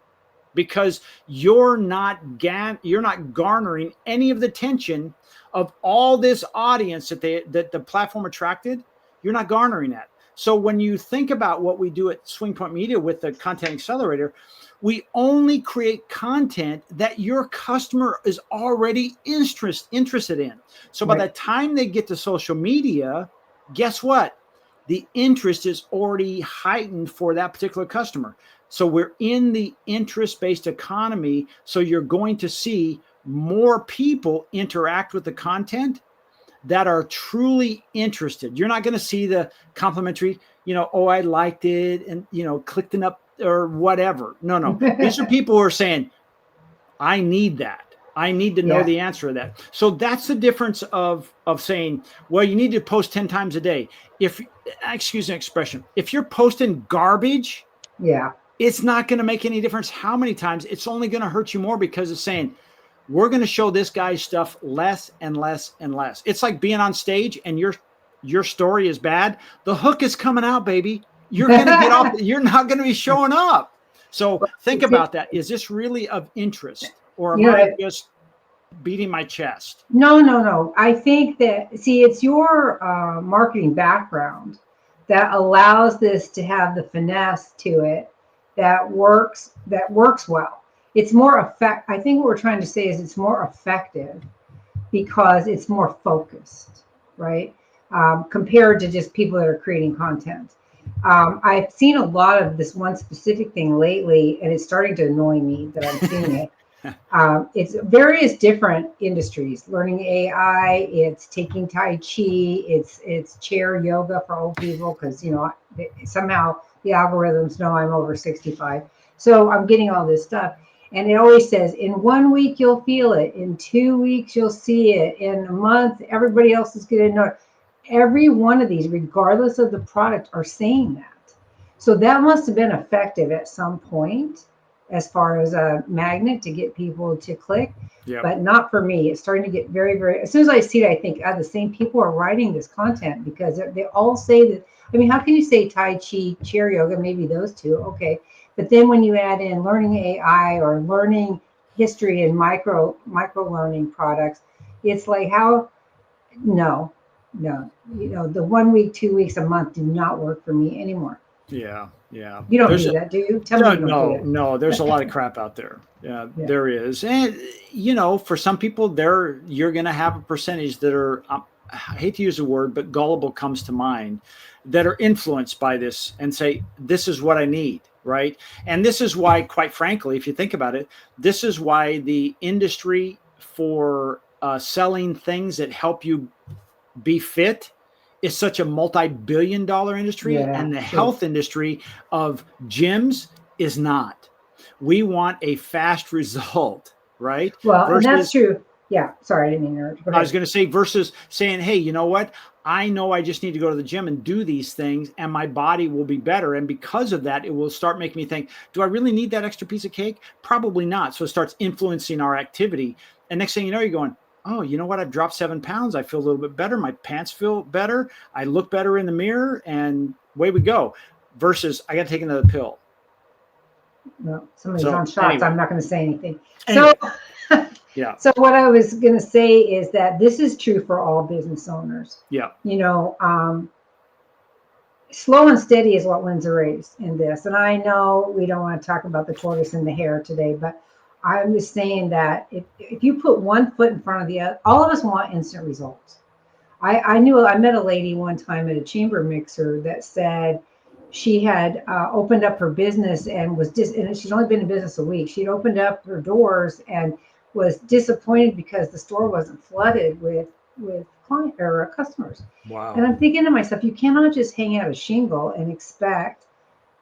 because you're not garnering any of the attention of all this audience that the platform attracted. You're not garnering that. So when you think about what we do at Swing Point Media with the Content Accelerator, we only create content that your customer is already interested in. So by the time they get to social media, guess what? The interest is already heightened for that particular customer. So we're in the interest-based economy. So you're going to see more people interact with the content that are truly interested. You're not going to see the complimentary, oh, I liked it and, clicked it up or whatever. No. These are people who are saying, I need that. I need to know the answer to that. So that's the difference of saying, well, you need to post 10 times a day. Excuse an expression, if you're posting garbage, it's not going to make any difference how many times. It's only going to hurt you more, because it's saying, we're going to show this guy's stuff less and less and less. It's like being on stage and your story is bad. The hook is coming out, baby. You're going to get off. You're not going to be showing up. So think about that. Is this really of interest, or am I just beating my chest? No. I think that, it's your marketing background that allows this to have the finesse to it that works well. It's more I think what we're trying to say is it's more effective because it's more focused, right? Compared to just people that are creating content. I've seen a lot of this one specific thing lately, and it's starting to annoy me that I'm seeing it. It's various different industries, learning AI, it's taking Tai Chi, it's chair yoga for old people, because, somehow the algorithms know I'm over 65. So I'm getting all this stuff. And it always says, in 1 week, you'll feel it. In 2 weeks, you'll see it. In a month, everybody else is going to know. Every one of these, regardless of the product, are saying that. So that must have been effective at some point as far as a magnet to get people to click. But not for me. It's starting to get very, very, as soon as I see it, I think, the same people are writing this content, because they all say that. I mean, how can you say Tai Chi, chair yoga, maybe those two? Okay. But then when you add in learning AI or learning history and micro learning products, it's like, no. The 1 week, 2 weeks, a month do not work for me anymore. Yeah. You don't do that, do you? Tell me you don't do it. No, there's a lot of crap out there. Yeah, there is. And, for some people you're going to have a percentage that are, I hate to use the word, but gullible comes to mind, that are influenced by this and say, this is what I need. Right. And this is why, quite frankly, if you think about it, this is why the industry for selling things that help you be fit is such a multi-billion-dollar industry, and the health industry of gyms is not. We want a fast result, right? Well, and that's true. Yeah. Sorry, I didn't mean to interrupt. I was going to say, versus saying, hey, you know what? I know I just need to go to the gym and do these things, and my body will be better. And because of that, it will start making me think, do I really need that extra piece of cake? Probably not. So it starts influencing our activity. And next thing you know, you're going, oh, you know what? I've dropped 7 pounds. I feel a little bit better. My pants feel better. I look better in the mirror, and away we go. Versus, I got to take another pill. No, somebody's on shots. Anyway. I'm not going to say anything. Anyway. So, so what I was going to say is that this is true for all business owners. Yeah. Slow and steady is what wins a race in this. And I know we don't want to talk about the tortoise and the hare today, but I'm just saying that if you put one foot in front of the other, all of us want instant results. I met a lady one time at a chamber mixer that said she had opened up her business and and she's only been in business a week. She'd opened up her doors and was disappointed because the store wasn't flooded with client or customers. Wow. And I'm thinking to myself, you cannot just hang out a shingle and expect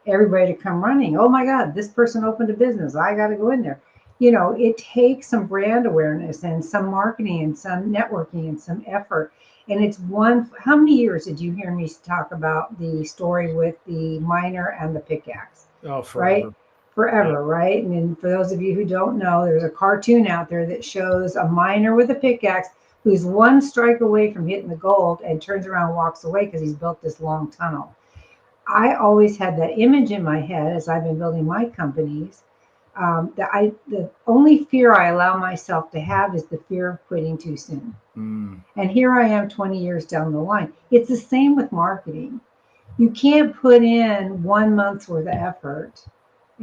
everybody to come running. Oh my God, this person opened a business. I got to go in there. It takes some brand awareness and some marketing and some networking and some effort. And it's how many years did you hear me talk about the story with the miner and the pickaxe? Oh, forever. Right? forever, right? And then for those of you who don't know, there's a cartoon out there that shows a miner with a pickaxe who's one strike away from hitting the gold and turns around and walks away because he's built this long tunnel. I always had that image in my head as I've been building my companies. The only fear I allow myself to have is the fear of quitting too soon. And here I am 20 years down the line. It's the same with marketing. You can't put in 1 month's worth of effort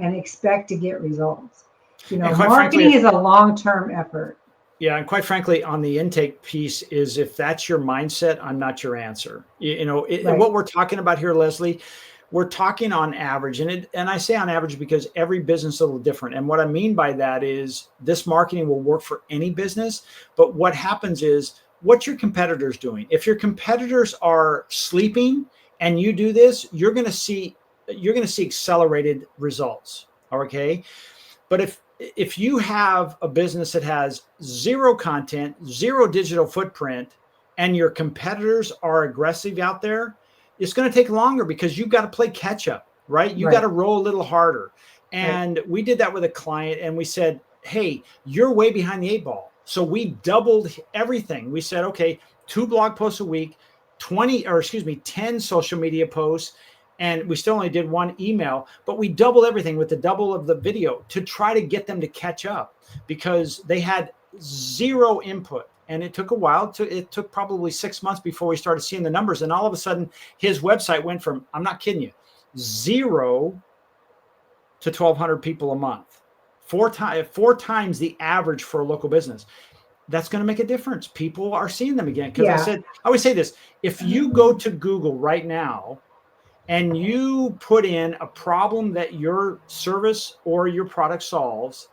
and expect to get results. Marketing is a long-term effort. Yeah, and quite frankly, on the intake piece is if that's your mindset, I'm not your answer. Right. What we're talking about here, Leslie, we're talking on average, and I say on average because every business is a little different. And what I mean by that is this marketing will work for any business, but what happens is what your competitors doing. If your competitors are sleeping and you do this, you're going to see accelerated results. Okay, but if you have a business that has zero content, zero digital footprint, and your competitors are aggressive out there, it's going to take longer because you've got to play catch up, right? You got to roll a little harder. And we did that with a client and we said, hey, you're way behind the 8 ball. So we doubled everything. We said, okay, 2 blog posts a week, 10 social media posts, and we still only did 1 email, but we doubled everything with the double of the video to try to get them to catch up because they had zero input. And it took a while. It took probably 6 months before we started seeing the numbers. And all of a sudden, his website went from, I'm not kidding you, 0 to 1,200 people a month, 4 times the average for a local business. That's going to make a difference. People are seeing them again. Because I always say this, if you go to Google right now and you put in a problem that your service or your product solves,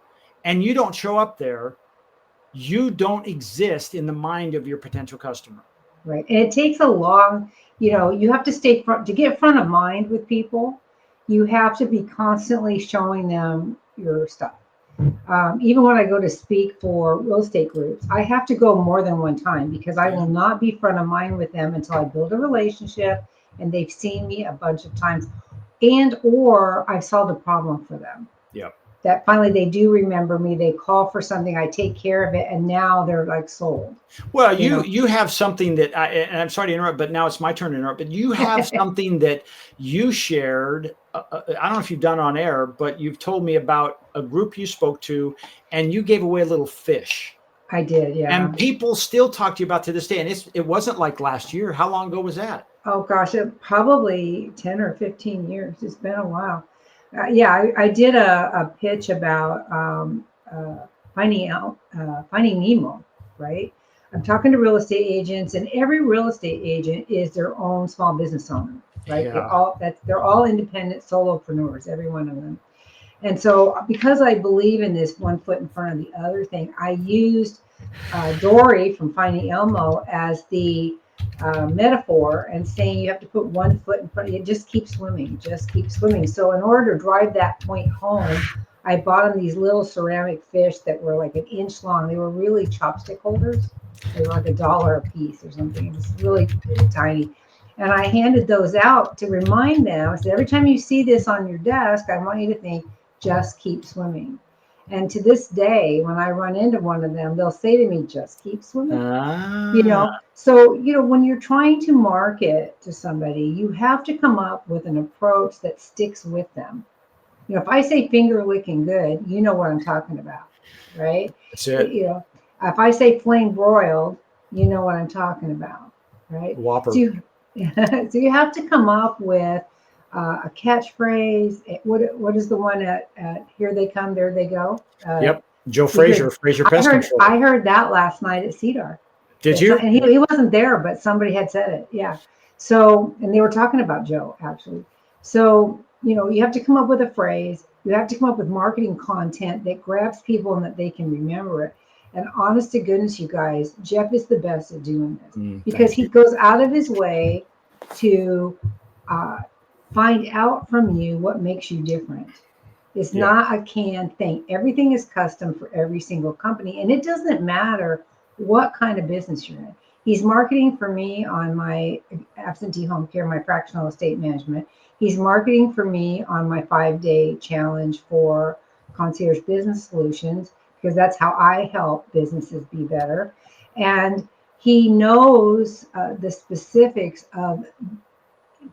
and you don't show up there, you don't exist in the mind of your potential customer. Right. And it takes a long, you have to stay to get front of mind with people. You have to be constantly showing them your stuff. Even when I go to speak for real estate groups, I have to go more than 1 time because I will not be front of mind with them until I build a relationship and they've seen me a bunch of times or I've solved a problem for them. Yep. That finally they do remember me, they call for something, I take care of it, and now they're like sold. Well, you have something that and I'm sorry to interrupt, but now it's my turn to interrupt, but you have something that you shared, I don't know if you've done on air, but you've told me about a group you spoke to and you gave away a little fish. I did, yeah. And people still talk to you about to this day, and it wasn't like last year. How long ago was that? Oh gosh, probably 10 or 15 years. It's been a while. I did a pitch about finding Nemo, right? I'm talking to real estate agents, and every real estate agent is their own small business owner, right? Yeah. They're all independent solopreneurs, every one of them. And so because I believe in this 1 foot in front of the other thing, I used Dory from Finding Elmo as the metaphor and saying you have to put 1 foot in front of you. Just keep swimming. So in order to drive that point home, I bought them these little ceramic fish that were like 1 inch long. They were really chopstick holders. They were like $1 a piece or something. It was really tiny. And I handed those out to remind them. I said, every time you see this on your desk, I want you to think, just keep swimming. And to this day, when I run into one of them, they'll say to me, just keep swimming. So, when you're trying to market to somebody, you have to come up with an approach that sticks with them. If I say finger licking good, you know what I'm talking about, right? That's it. If I say flame broiled, you know what I'm talking about, right? Whopper. So you have to come up with a catchphrase. What is the one at Here They Come, There They Go? Yep. Joe Frazier Pest Control. I heard that last night at CEDAR. Did you? And he wasn't there, but somebody had said it. Yeah. So, and they were talking about Joe, actually. So, you have to come up with a phrase. You have to come up with marketing content that grabs people and that they can remember it. And honest to goodness, you guys, Jeff is the best at doing this because he goes out of his way to find out from you what makes you different. It's not a canned thing. Everything is custom for every single company. And it doesn't matter what kind of business you're in. He's marketing for me on my absentee home care, my fractional estate management. He's marketing for me on my 5-day challenge for concierge business solutions, because that's how I help businesses be better. And he knows the specifics of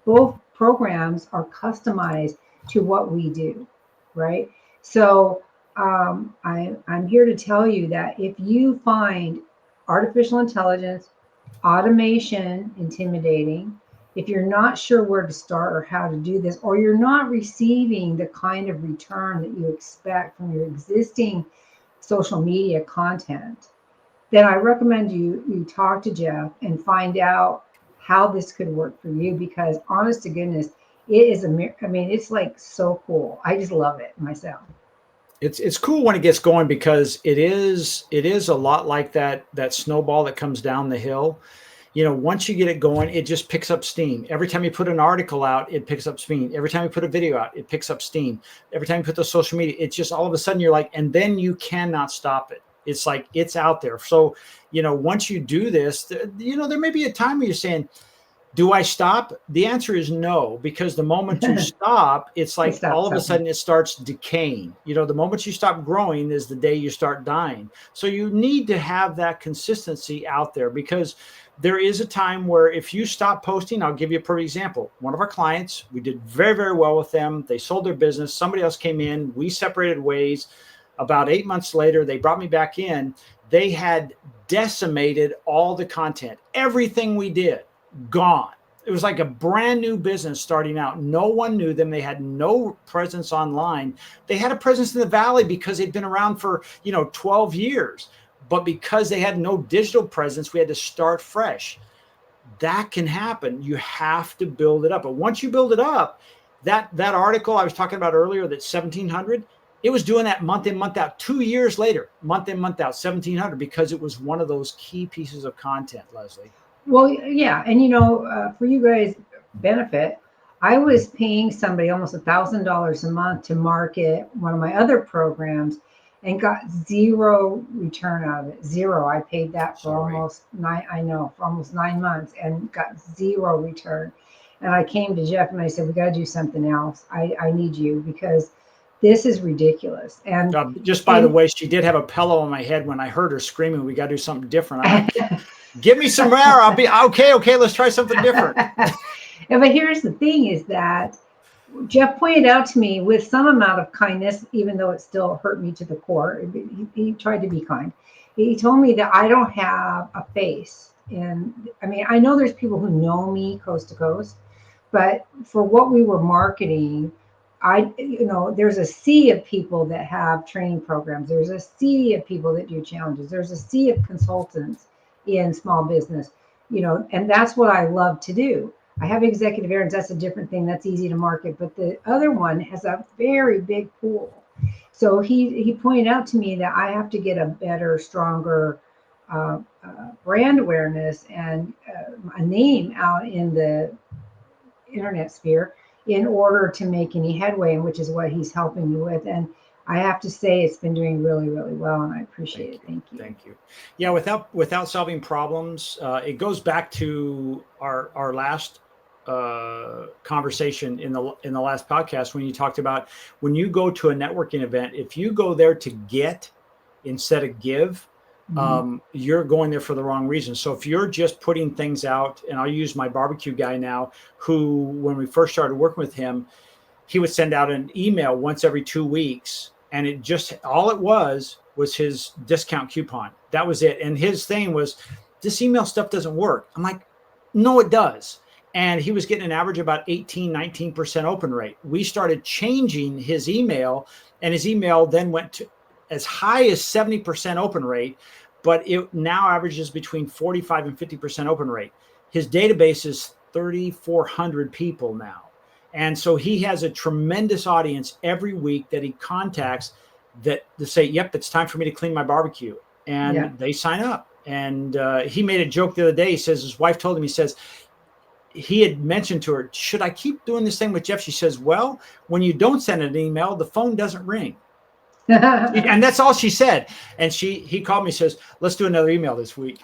both programs are customized to what we do, right? So I'm here to tell you that if you find artificial intelligence, automation intimidating, if you're not sure where to start or how to do this, or you're not receiving the kind of return that you expect from your existing social media content, then I recommend you talk to Jeff and find out how this could work for you, because honest to goodness, it is I mean, it's like so cool. I just love it myself. It's cool when it gets going, because it is a lot like that snowball that comes down the hill. Once you get it going, it just picks up steam. Every time you put an article out, it picks up steam. Every time you put a video out, it picks up steam. Every time you put the social media, it's just all of a sudden you're like, and then you cannot stop it. It's like it's out there. So, once you do this, there may be a time where you're saying, do I stop? The answer is no, because the moment you stop, it's like all of a sudden it starts decaying. The moment you stop growing is the day you start dying. So you need to have that consistency out there, because there is a time where if you stop posting, I'll give you a perfect example. One of our clients, we did very, very well with them. They sold their business. Somebody else came in. We separated ways. About 8 months later, they brought me back in. They had decimated all the content. Everything we did, gone. It was like a brand new business starting out. No one knew them. They had no presence online. They had a presence in the Valley because they'd been around for, 12 years. But because they had no digital presence, we had to start fresh. That can happen. You have to build it up. But once you build it up, that article I was talking about earlier, that 1,700, it was doing that month in, month out. 2 years later, month in, month out, 1,700, because it was one of those key pieces of content, Leslie. Well, yeah, and for you guys' benefit, I was paying somebody almost $1,000 a month to market one of my other programs, and got zero return out of it. Zero. I paid that for almost 9 months, and got zero return. And I came to Jeff and I said, we got to do something else. I need you, because this is ridiculous. And just by the way, she did have a pillow on my head when I heard her screaming, we got to do something different. I'm like, give me some air. I'll be okay. Let's try something different. But here's the thing, is that Jeff pointed out to me with some amount of kindness, even though it still hurt me to the core. He tried to be kind. He told me that I don't have a face. And I mean, I know there's people who know me coast to coast, but for what we were marketing, there's a sea of people that have training programs. There's a sea of people that do challenges. There's a sea of consultants in small business, and that's what I love to do. I have executive errands. That's a different thing. That's easy to market. But the other one has a very big pool. So he pointed out to me that I have to get a better, stronger brand awareness and a name out in the internet sphere in order to make any headway, and which is what he's helping me with. And I have to say, it's been doing really, really well, and I appreciate it. Thank you. Thank you. Yeah, without solving problems, it goes back to our last conversation in the last podcast, when you talked about, when you go to a networking event, if you go there to get instead of give, you're going there for the wrong reason. So if you're just putting things out, and I'll use my barbecue guy now, who, when we first started working with him, he would send out an email once every 2 weeks, and it just, all it was his discount coupon. That was it. And his thing was, this email stuff doesn't work. I'm like, no, it does. And he was getting an average about 18, 19% open rate. We started changing his email, and his email then went to as high as 70% open rate, but it now averages between 45 and 50% open rate. His database is 3,400 people now. And so he has a tremendous audience every week that he contacts that to say, yep, it's time for me to clean my barbecue. And they sign up. And he made a joke the other day. He says, his wife told him, he says, he had mentioned to her, should I keep doing this thing with Jeff? She says, well, when you don't send an email, the phone doesn't ring. And that's all she said. And he called me, says, let's do another email this week.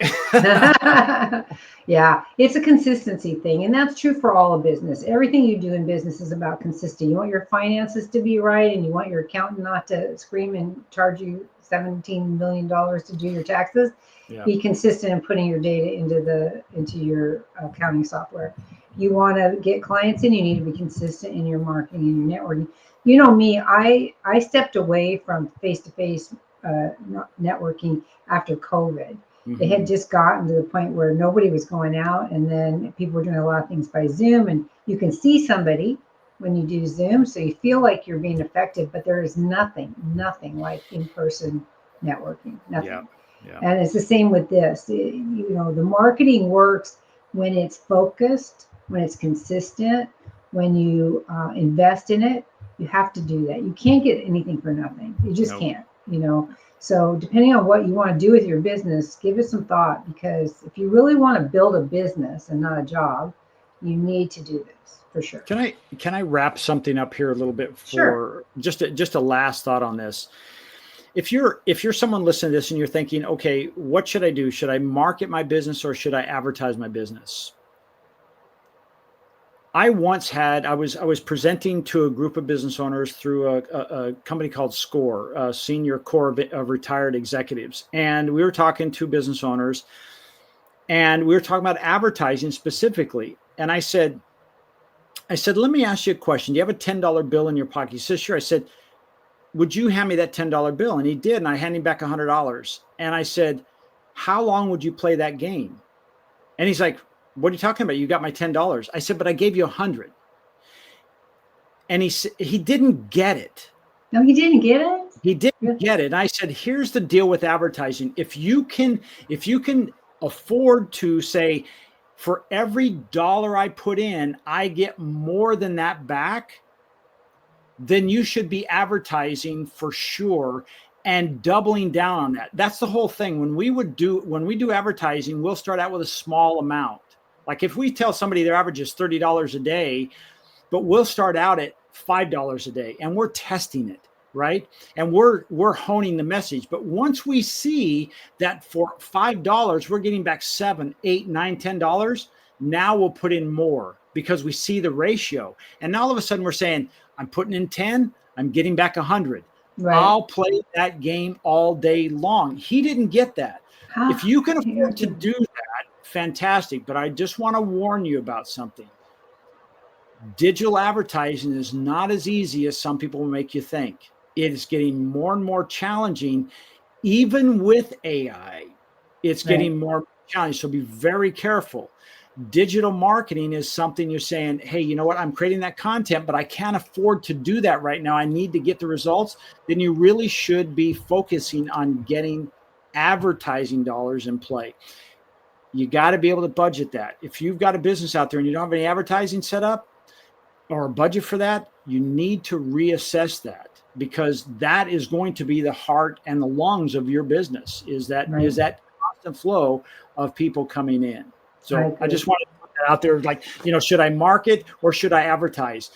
Yeah, it's a consistency thing. And that's true for all of business. Everything you do in business is about consistency. You want your finances to be right, and you want your accountant not to scream and charge you $17 million to do your taxes. Yeah. Be consistent in putting your data into your accounting software. You want to get clients in, you need to be consistent in your marketing and your networking. You know me, I stepped away from face-to-face networking after COVID. It had just gotten to the point where nobody was going out, and then people were doing a lot of things by Zoom, and you can see somebody when you do Zoom, so you feel like you're being effective, but there is nothing like in-person networking, nothing. Yeah. Yeah. And it's the same with this. You know, the marketing works when it's focused, when it's consistent, when you invest in it. You have to do that. You can't get anything for nothing. You just can't, you know. So depending on what you want to do with your business, give it some thought, because if you really want to build a business and not a job, you need to do this for sure. Can I wrap something up here a little bit for just a last thought on this? If you're someone listening to this and you're thinking, okay, what should I do? Should I market my business or should I advertise my business? I was presenting to a group of business owners through a company called SCORE, a senior core of retired executives. And we were talking to business owners, and we were talking about advertising specifically. And I said, let me ask you a question. Do you have a $10 bill in your pocket? He says, sure. I said, would you hand me that $10 bill? And he did. And I handed him back $100. And I said, how long would you play that game? And he's like, what are you talking about? You got my $10. I said, but I gave you 100. And he didn't get it. No, he didn't get it? He didn't get it. And I said, here's the deal with advertising. If you can afford to say, for every dollar I put in, I get more than that back, then you should be advertising for sure and doubling down on that. That's the whole thing. When we do advertising, we'll start out with a small amount. Like if we tell somebody their average is $30 a day, but we'll start out at $5 a day and we're testing it, right? And we're honing the message. But once we see that for $5, we're getting back $7, $8, $9, $10, now we'll put in more because we see the ratio. And all of a sudden we're saying, I'm putting in 10, I'm getting back 100. Right. I'll play that game all day long. He didn't get that. If you can afford to do that, fantastic. But I just want to warn you about something. Digital advertising is not as easy as some people will make you think. It is getting more and more challenging. Even with AI, it's getting more challenging. So be very careful. Digital marketing is something you're saying, hey, you know what? I'm creating that content, but I can't afford to do that right now. I need to get the results. Then you really should be focusing on getting advertising dollars in play. You got to be able to budget that. If you've got a business out there and you don't have any advertising set up or a budget for that, you need to reassess that, because that is going to be the heart and the lungs of your business, is that constant flow of people coming in. So I just want to put that out there, like, should I market or should I advertise?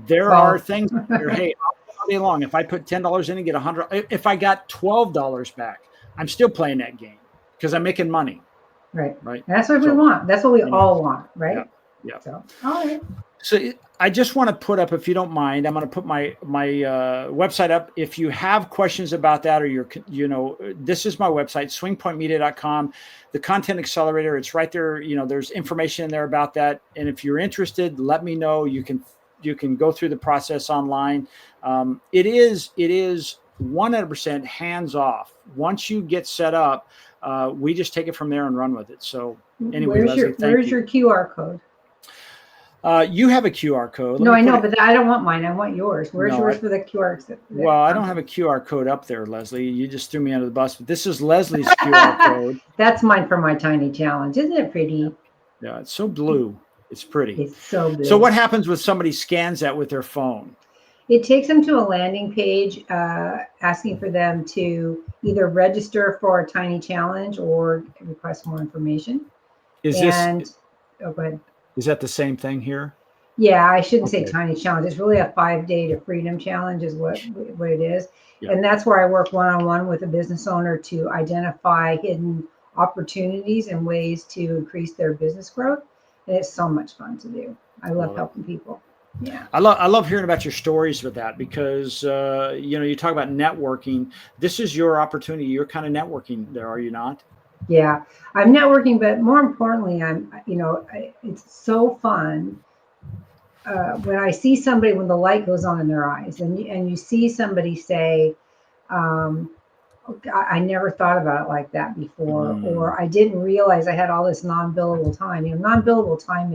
There are things there. Hey, all day long, if I put $10 in and get $100, if I got $12 back, I'm still playing that game because I'm making money. Right. And that's what we want. That's what we all want, right? Yeah. So, all right. So I just want to put up, if you don't mind, I'm going to put my website up. If you have questions about that, or this is my website, swingpointmedia.com, the content accelerator. It's right there. There's information in there about that. And if you're interested, let me know. You can go through the process online. It is 100% hands off. Once you get set up, we just take it from there and run with it. So anyway, where's your QR code? You have a QR code. No, I know, but I don't want mine. I want yours. Where's yours for the QR code? Well, I don't have a QR code up there, Leslie. You just threw me under the bus. But this is Leslie's QR code. That's mine for my tiny challenge. Isn't it pretty? Yeah, it's so blue. It's pretty. It's so blue. So what happens when somebody scans that with their phone? It takes them to a landing page asking for them to either register for a tiny challenge or request more information. Go ahead. Is that the same thing here? Yeah, I shouldn't say Okay. tiny challenge. It's really a 5 day to freedom challenge is what it is. Yeah. And that's where I work one-on-one with a business owner to identify hidden opportunities and ways to increase their business growth. And it's so much fun to do. I love Love it. helping people. Yeah. I love hearing about your stories with that because you talk about networking. This is your opportunity. You're kind of networking there, are you not? Yeah. I'm networking, but more importantly, it's so fun when I see somebody when the light goes on in their eyes, and you see somebody say, um, I never thought about it like that before, Mm, or I didn't realize I had all this non-billable time. Non-billable time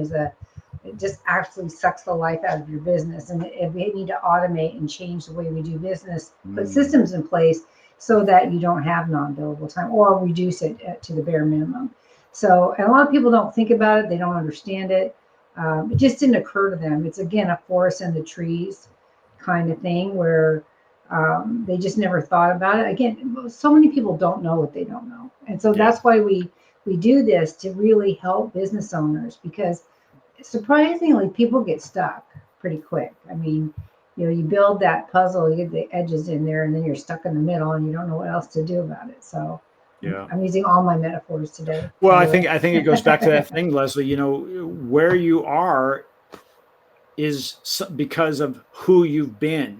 it just actually sucks the life out of your business, and if we need to automate and change the way we do business, put mm, systems in place so that you don't have non-billable time or reduce it to the bare minimum. So, and a lot of people don't think about it; they don't understand it. It just didn't occur to them. It's again a forest and the trees kind of thing where they just never thought about it. Again, so many people don't know what they don't know, and so yeah. that's why we do this to really help business owners because surprisingly people get stuck pretty quick. I mean, you build that puzzle, you get the edges in there, and then you're stuck in the middle, and you don't know what else to do about it. So Yeah. I'm using all my metaphors today, Well, by I the think way. I think it goes back to that thing, Leslie. Where you are is because of who you've been.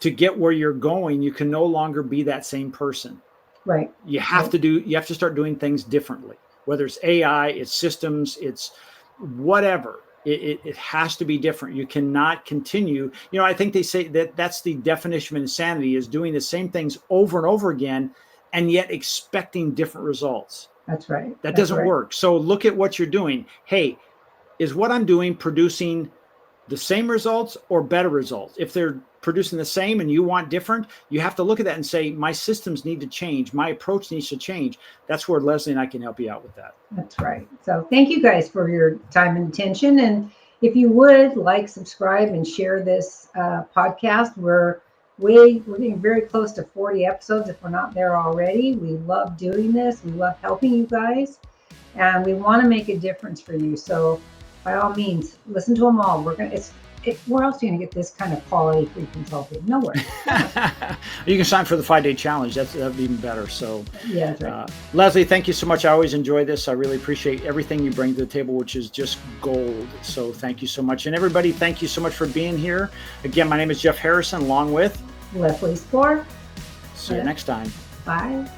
To get where you're going, you can no longer be that same person. Right, right. You have to start doing things differently. Whether it's AI, it's systems, it's whatever. It has to be different. You cannot continue. I think they say that that's the definition of insanity is doing the same things over and over again and yet expecting different results. That's right. That That's doesn't right. work. So look at what you're doing. Hey, is what I'm doing producing the same results or better results? If they're producing the same and you want different, you have to look at that and say, my systems need to change. My approach needs to change. That's where Leslie and I can help you out with that. That's right. So thank you guys for your time and attention. And if you would like, subscribe, and share this podcast, we're getting very close to 40 episodes if we're not there already. We love doing this. We love helping you guys, and we want to make a difference for you. So by all means, listen to them all. Where else are you going to get this kind of quality free consulting? Nowhere. You can sign for the 5-day challenge. That'd be even better. So, Yeah, that's right. Leslie, thank you so much. I always enjoy this. I really appreciate everything you bring to the table, which is just gold. So thank you so much. And everybody, thank you so much for being here. Again, my name is Jeff Harrison, along with Leslie Spore. see you next time. Bye.